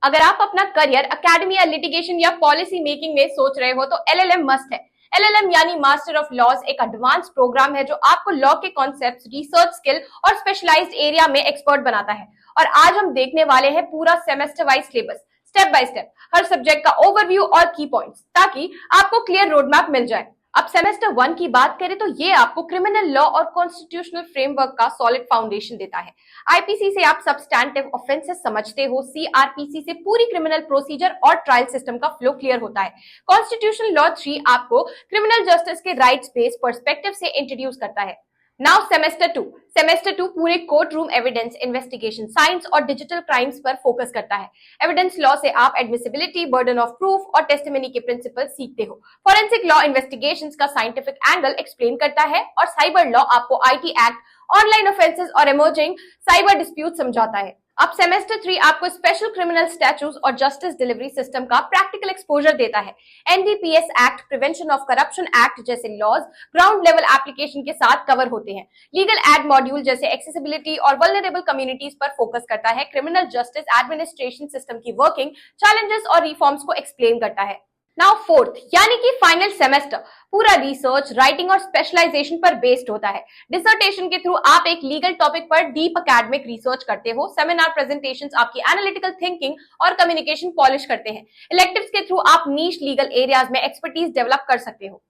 अगर आप अपना करियर एकेडमी या लिटिगेशन या पॉलिसी मेकिंग में सोच रहे हो तो एलएलएम मस्ट है। एलएलएम यानी मास्टर ऑफ लॉज एक एडवांस प्रोग्राम है जो आपको लॉ के कॉन्सेप्ट्स, रिसर्च स्किल और स्पेशलाइज्ड एरिया में एक्सपर्ट बनाता है। और आज हम देखने वाले हैं पूरा semester wise syllabus, step by step, her subject का ओवरव्यू और की पॉइंट्स, ताकि आपको क्लियर रोड मैप मिल जाए। अब सेमेस्टर 1 की बात करें तो ये आपको क्रिमिनल लॉ और कॉन्स्टिट्यूशनल फ्रेमवर्क का सॉलिड फाउंडेशन देता है। आईपीसी से आप सब्सटैंटिव ऑफेंसेस समझते हो, सीआरपीसी से पूरी क्रिमिनल प्रोसीजर और ट्रायल सिस्टम का फ्लो क्लियर होता है। कॉन्स्टिट्यूशनल लॉ 3 आपको क्रिमिनल जस्टिस के राइट्स बेस्ड पर्सपेक्टिव से इंट्रोड्यूस करता है। नाउ सेमेस्टर 2 पूरे court room evidence, investigation science और डिजिटल क्राइम्स पर फोकस करता है। एविडेंस लॉ से आप एडमिसिबिलिटी, बर्डन ऑफ प्रूफ और टेस्टिमनी के प्रिंसिपल सीखते हो। फॉरेंसिक लॉ इन्वेस्टिगेशंस का साइंटिफिक एंगल एक्सप्लेन करता है और साइबर लॉ आपको आईटी एक्ट, ऑनलाइन ऑफेंसेस और इमर्जिंग साइबर डिस्प्यूट समझाता है। अब सेमेस्टर 3 आपको स्पेशल क्रिमिनल स्टैट्यूट्स और जस्टिस डिलीवरी सिस्टम का प्रैक्टिकल एक्सपोजर देता है। NDPS act, prevention of corruption act जैसे लॉज ग्राउंड लेवल एप्लीकेशन के साथ कवर होते हैं। लीगल एड मॉड्यूल जैसे एक्सेसिबिलिटी और वल्नरेबल कम्युनिटीज पर फोकस करता है। क्रिमिनल जस्टिस एडमिनिस्ट्रेशन सिस्टम की वर्किंग, चैलेंजेस और रिफॉर्म्स को एक्सप्लेन करता है। नाउ फोर्थ यानी कि फाइनल सेमेस्टर पूरा रिसर्च, राइटिंग और स्पेशलाइजेशन पर बेस्ड होता है। डिसर्टेशन के थ्रू आप एक लीगल टॉपिक पर डीप एकेडमिक रिसर्च करते हो। सेमिनार प्रेजेंटेशंस आपकी एनालिटिकल थिंकिंग और कम्युनिकेशन पॉलिश करते हैं। इलेक्टिव्स के थ्रू आप नीश लीगल एरियाज में एक्सपर्टीज डेवलप कर सकते हो।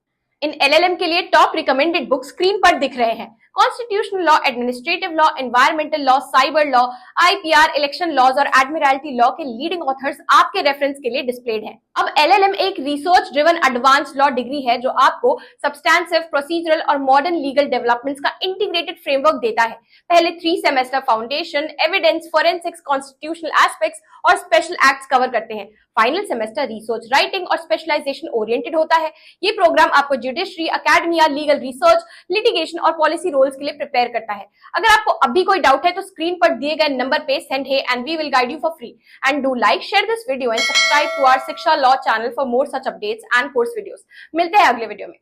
इन एलएलएम के लिए टॉप रिकमेंडेड बुक स्क्रीन पर दिख रहे हैं। Constitutional law, administrative law, environmental law, cyber law, IPR, election laws और एडमिरल्टी लॉ के लीडिंग ऑथर्स आपके रेफरेंस के लिए डिस्प्लेड हैं। अब एलएलएम एक research driven advance law degree है जो आपको सब्सटैंसिव, प्रोसीजरल और मॉडर्न लीगल डेवलपमेंट्स का इंटीग्रेटेड फ्रेमवर्क देता है। पहले 3 semester foundation, evidence, forensics, constitutional aspects और स्पेशल एक्ट्स कवर करते हैं। फाइनल सेमेस्टर रिसर्च, राइटिंग और स्पेशलाइजेशन ओरिएंटेड होता है। ये प्रोग्राम आपको judiciary, academia, legal research, litigation और पॉलिसी रोल्स के लिए प्रिपेयर करता है। अगर आपको अभी कोई डाउट है तो स्क्रीन पर दिए गए नंबर पे सेंड है and we will guide you for free. And do like, share this video and subscribe to our Shiksha law channel for more such updates and course videos. मिलते हैं अगले वीडियो में।